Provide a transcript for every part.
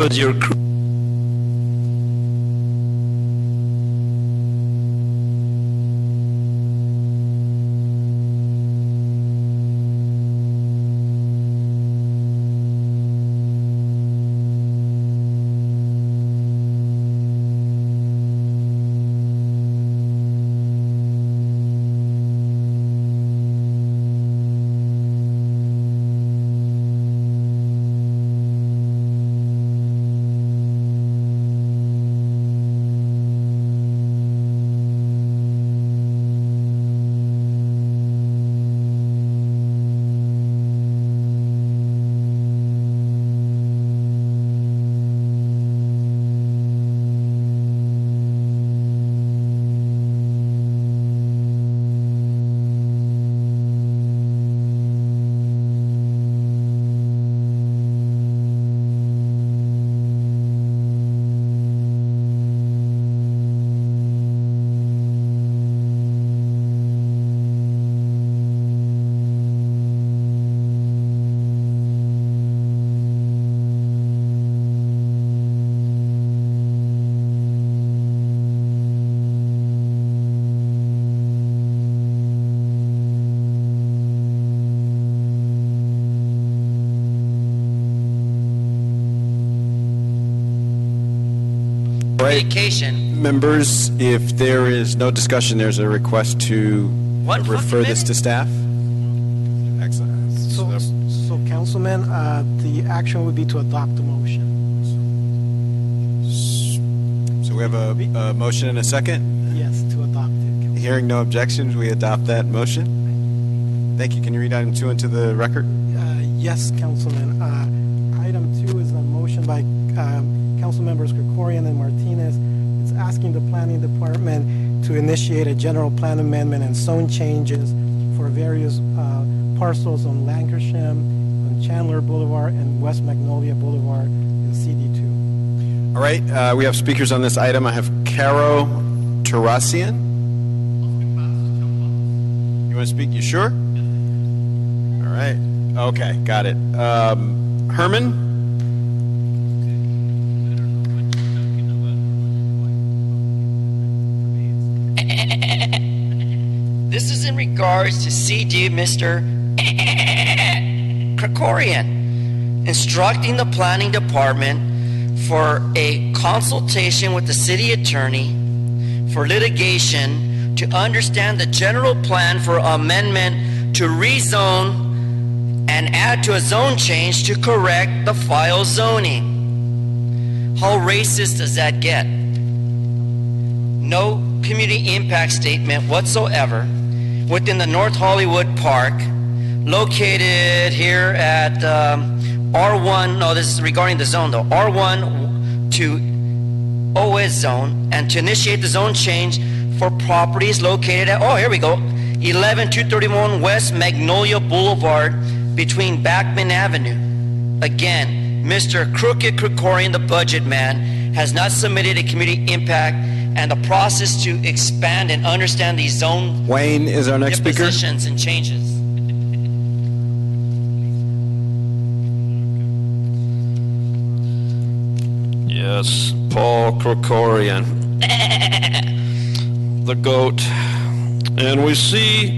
because you're vacation. Members, if there is no discussion, there's a request to refer this to staff. Excellent. So Councilman, the action would be to adopt the motion. So we have a motion and a second. Yes, to adopt it. Councilman. Hearing no objections, we adopt that motion. Thank you. Can you read item 2 into the record? Yes, Councilman. Item 2 is a motion by Council members Krikorian and Martinez. It's asking the Planning Department to initiate a general plan amendment and zone changes for various parcels on Lankershim, on Chandler Boulevard, and West Magnolia Boulevard in CD2. All right. We have speakers on this item. I have Caro Tarassian. You want to speak? You sure? All right. Okay. Got it. Herman? This is in regards to CD Mr. Krikorian, instructing the planning department for a consultation with the city attorney for litigation to understand the general plan for amendment to rezone and add to a zone change to correct the file zoning. How racist does that get? No community impact statement whatsoever within the North Hollywood Park, located here at R1, no, this is regarding the zone though, R1 to OS zone, and to initiate the zone change for properties located at, oh, here we go, 11231 West Magnolia Boulevard between Backman Avenue. Again, Mr. Crooked Krikorian, the budget man, has not submitted a community impact, and the process to expand and understand these zone Wayne is our next speaker. Positions and changes. Yes, Paul Krikorian, the GOAT. And we see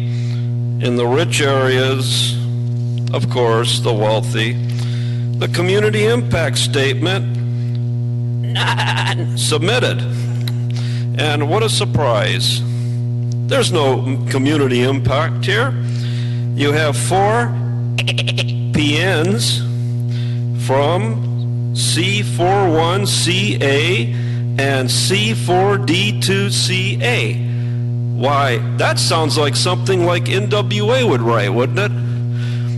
in the rich areas, of course, the wealthy, the community impact statement not submitted. And what a surprise. There's no community impact here. You have 4 PNs from C41CA and C4D2CA. Why, that sounds like something like NWA would write, wouldn't it?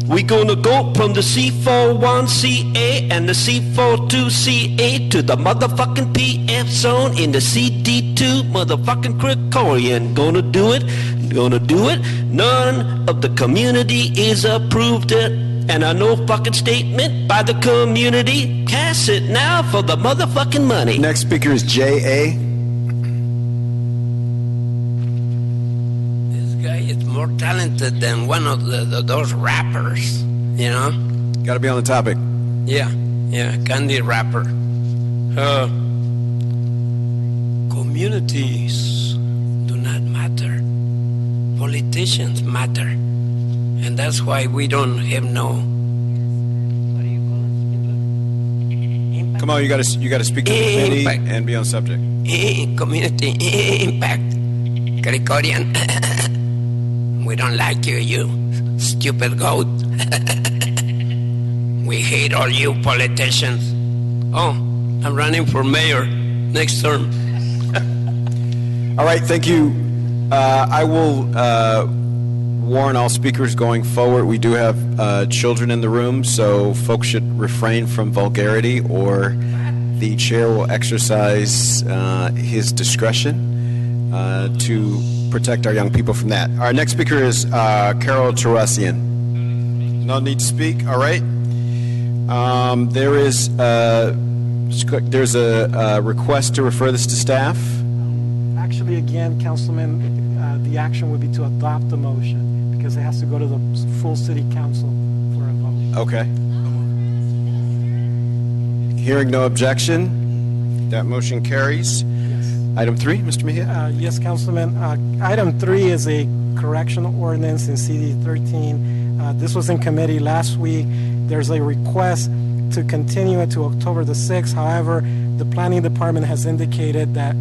We gonna go from the C41CA and the C42CA to the motherfucking PF zone in the CD2 motherfucking Krikorian. Gonna do it. None of the community is approved it. And a no fucking statement by the community. Cast it now for the motherfucking money. Next speaker is J.A. This guy is more talented than one of those rappers, you know? Got to be on the topic. Yeah, Candy rapper. Communities do not matter. Politicians matter. And that's why we don't have no... What do you call it? Come on, you got to speak to the committee Impact. and be on subject. Community impact. Gregorian. We don't like you, you stupid goat. We hate all you politicians. Oh, I'm running for mayor next term. All right, thank you. I will warn all speakers going forward. We do have children in the room, so folks should refrain from vulgarity, or the chair will exercise his discretion to protect our young people from that. Our next speaker is Carol Teresian. No need to speak. All right. There's a request to refer this to staff. Actually, again, Councilman, the action would be to adopt the motion because it has to go to the full city council for a vote. Okay. Hearing no objection, that motion carries. Yes. Item 3, Mr. Mejia. Yes, Councilman. Item 3 is a correctional ordinance in CD 13. This was in committee last week. There's a request to continue it to October the 6th. However, the planning department has indicated that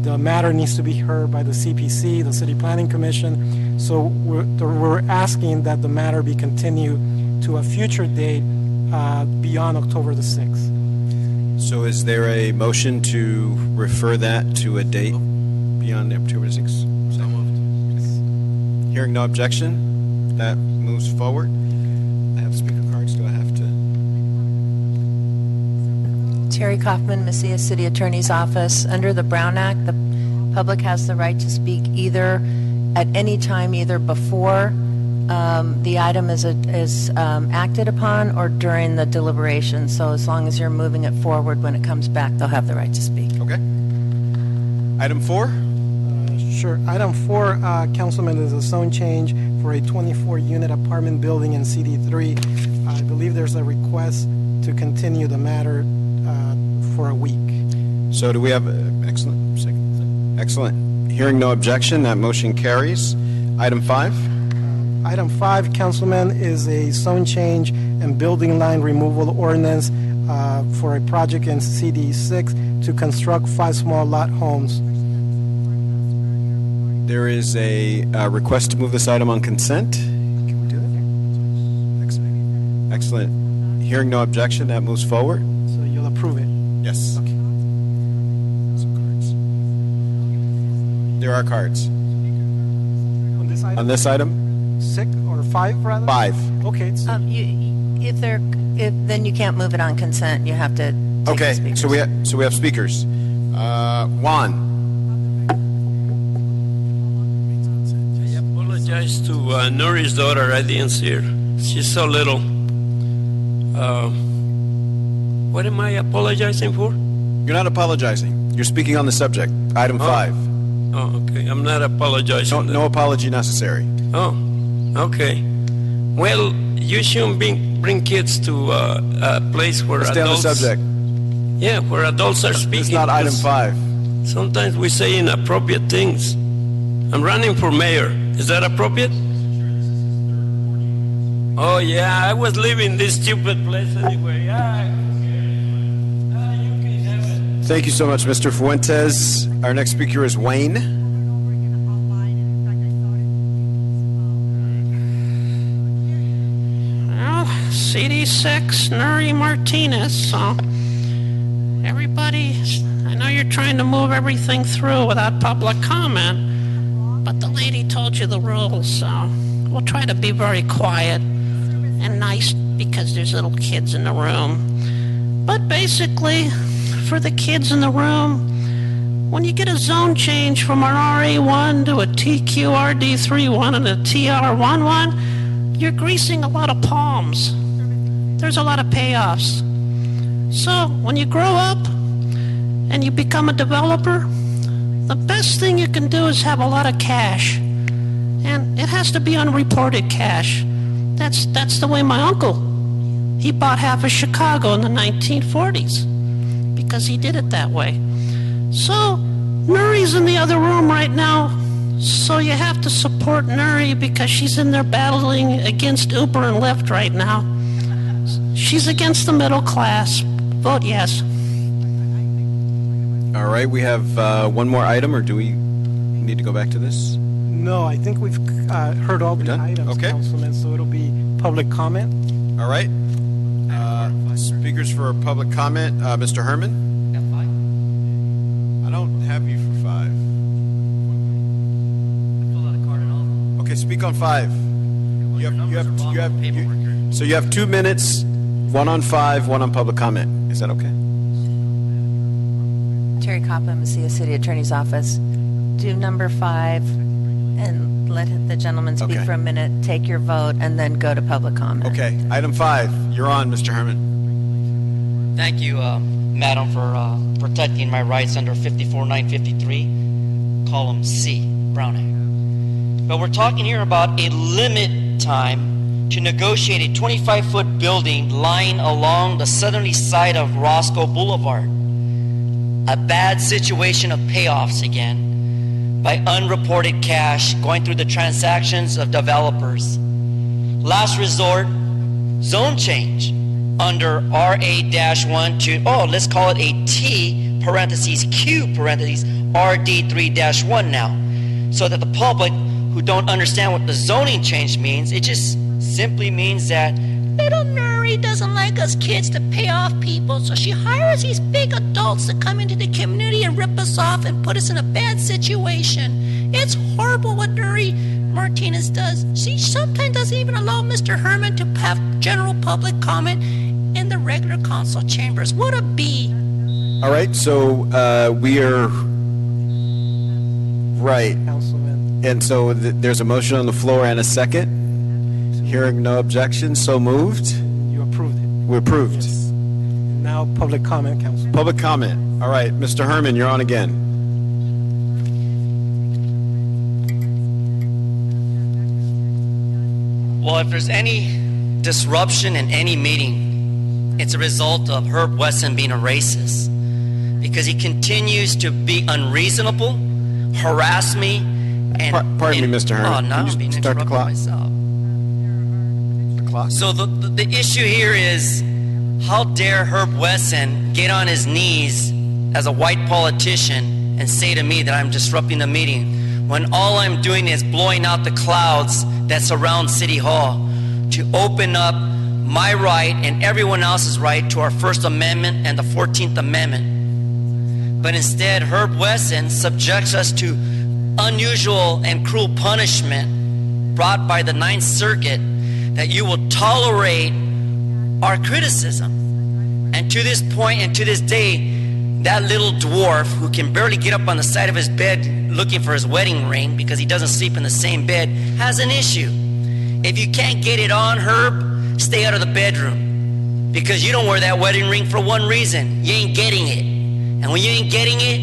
the matter needs to be heard by the CPC, the City Planning Commission. So we're asking that the matter be continued to a future date beyond October the 6th. So is there a motion to refer that to a date beyond October 6th? So moved. Hearing no objection, that moves forward. I have speaker cards. Do I have to? Terry Kaufman, Mesilla City Attorney's Office. Under the Brown Act, the public has the right to speak either at any time, either before the item is acted upon or during the deliberation. So as long as you're moving it forward, when it comes back, they'll have the right to speak. Okay. Item 4? Sure. Item 4, Councilman, is a zone change for a 24-unit apartment building in CD3. I believe there's a request to continue the matter for a week. So do we have excellent. Hearing no objection, that motion carries. Item 5? Item 5, Councilman, is a zone change and building line removal ordinance for a project in CD6 to construct 5 small lot homes. There is a request to move this item on consent. Can we do that? Excellent. Hearing no objection, that moves forward. So you'll approve it? Yes. Okay. Some cards. There are cards. On this item? On this item? 6 or 5, rather? 5. Okay. So Then you can't move it on consent. You have to take the Okay, speakers. so we have speakers. Juan. I apologize to Nuri's daughter. I didn't see her. She's so little. What am I apologizing for? You're not apologizing. You're speaking on the subject. Item 5. Oh, okay. I'm not apologizing. No apology necessary. Oh, okay. Well, you shouldn't bring kids to a place where Stay on the adults... subject. Yeah, where adults are speaking. It's not item 5. Sometimes we say inappropriate things. I'm running for mayor. Is that appropriate? Oh, yeah, I was leaving this stupid place anyway. You can have it. Thank you so much, Mr. Fuentes. Our next speaker is Wayne. Well, CD6, Nuri Martinez. So, everybody, I know you're trying to move everything through without public comment, but the lady told you the rules, so we'll try to be very quiet and nice because there's little kids in the room. But basically, for the kids in the room, when you get a zone change from an RA1 to a TQRD31 and a TR11, you're greasing a lot of palms. There's a lot of payoffs. So when you grow up and you become a developer, the best thing you can do is have a lot of cash. And it has to be unreported cash. That's the way my uncle, he bought half of Chicago in the 1940s. because he did it that way. So, Nuri's in the other room right now, so you have to support Nuri because she's in there battling against Uber and Lyft right now. She's against the middle class. Vote yes. All right, we have one more item, or do we need to go back to this? No, I think we've heard all the done? items, Okay. Councilman, so it'll be public comment. All right. Speakers for public comment, Mr. Herman? I don't have you for 5. Okay, speak on 5. So you have 2 minutes, 1 on 5, 1 on public comment. Is that okay? Terry Coppin, Mesilla City Attorney's Office. Do number 5 and let the gentleman speak Okay. for a minute, take your vote, and then go to public comment. Okay, item 5. You're on, Mr. Herman. Thank you, Madam, for protecting my rights under 54953, column C, Brown Act. But we're talking here about a limit time to negotiate a 25-foot building lying along the southerly side of Roscoe Boulevard. A bad situation of payoffs again by unreported cash going through the transactions of developers. Last resort, zone change under RA-1 to, let's call it a T, parentheses Q, parentheses RD3-1 now. So that the public who don't understand what the zoning change means, it just simply means that little Nuri doesn't like us kids to pay off people, so she hires these big adults to come into the community and rip us off and put us in a bad situation. It's horrible what Nuri Martinez does. She sometimes doesn't even allow Mr. Herman to have general public comment in the regular council chambers. What a bee. All right, so we are right. Councilman. And so there's a motion on the floor and a second. Hearing no objection, so moved. You approved it. We approved. Yes. Now public comment, Councilman. Public comment. All right, Mr. Herman, you're on again. Well, if there's any disruption in any meeting, it's a result of Herb Wesson being a racist. Because he continues to be unreasonable, harass me, and... Pardon me, Mr. Herman. Oh, no, Can you I'm being start the interrupted clock? myself. The clock. So the issue here is, how dare Herb Wesson get on his knees as a white politician and say to me that I'm disrupting the meeting when all I'm doing is blowing out the clouds that surround City Hall to open up my right and everyone else's right to our First Amendment and the 14th Amendment. But instead, Herb Wesson subjects us to unusual and cruel punishment brought by the Ninth Circuit, that you will tolerate our criticism. And to this point and to this day, that little dwarf who can barely get up on the side of his bed looking for his wedding ring because he doesn't sleep in the same bed has an issue. If you can't get it on, Herb, stay out of the bedroom, because you don't wear that wedding ring for one reason: you ain't getting it. And when you ain't getting it,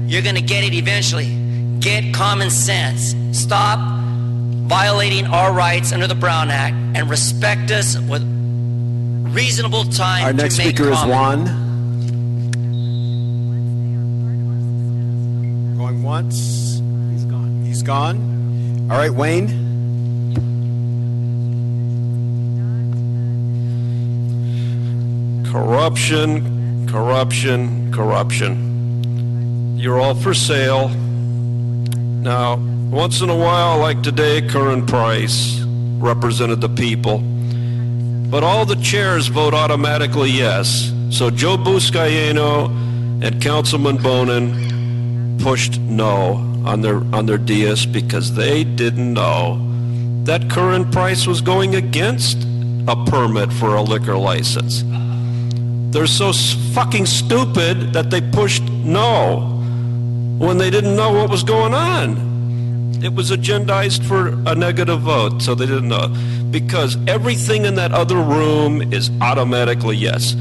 you're gonna get it eventually. Get common sense. Stop violating our rights under the Brown Act and respect us with reasonable time. Our next to make speaker is comment. Juan. Going once. He's gone. He's gone. All right, Wayne. Corruption, corruption, corruption. You're all for sale. Now, once in a while, like today, Curran Price represented the people. But all the chairs vote automatically yes. So Joe Buscaino and Councilman Bonin pushed no on their DS because they didn't know that Curran Price was going against a permit for a liquor license. They're so fucking stupid that they pushed no when they didn't know what was going on. It was agendized for a negative vote, so they didn't know. Because everything in that other room is automatically yes.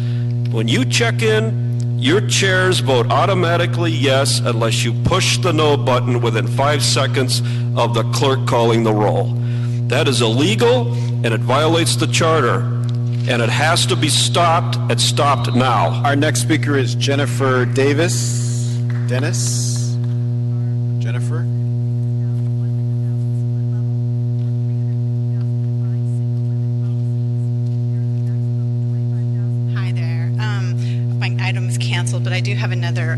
When you check in, your chairs vote automatically yes unless you push the no button within 5 seconds of the clerk calling the roll. That is illegal, and it violates the charter. and it has to be stopped and stopped now. Our next speaker is Jennifer Davis. Dennis? Jennifer? Hi there. My item is canceled, but I do have another.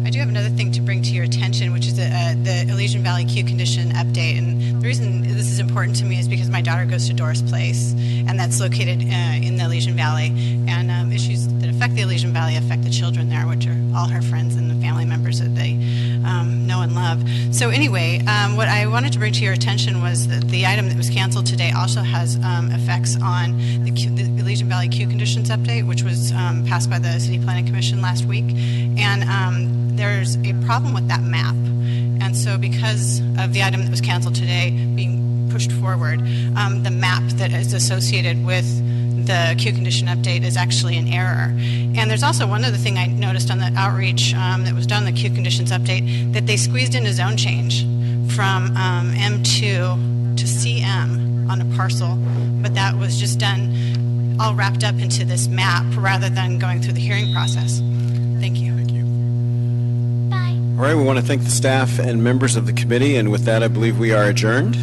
I do have another thing to bring to your attention, which is the Elysian Valley queue condition update. And the reason this is important to me is because my daughter goes to Doris Place, and that's located in the Elysian Valley. And issues that affect the Elysian Valley affect the children there, which are all her friends and the family members that they know and love. So anyway, what I wanted to bring to your attention was that the item that was canceled today also has effects on the Elysian Valley queue conditions update, which was passed by the City Planning Commission last week. And there's a problem with that map. And so because of the item that was canceled today being pushed forward, the map that is associated with the queue condition update is actually an error. And there's also one other thing I noticed on the outreach that was done, the queue conditions update, that they squeezed in a zone change from M2 to CM on a parcel, but that was just done all wrapped up into this map rather than going through the hearing process. Thank you. Thank you. Bye. All right, we want to thank the staff and members of the committee, and with that, I believe we are adjourned.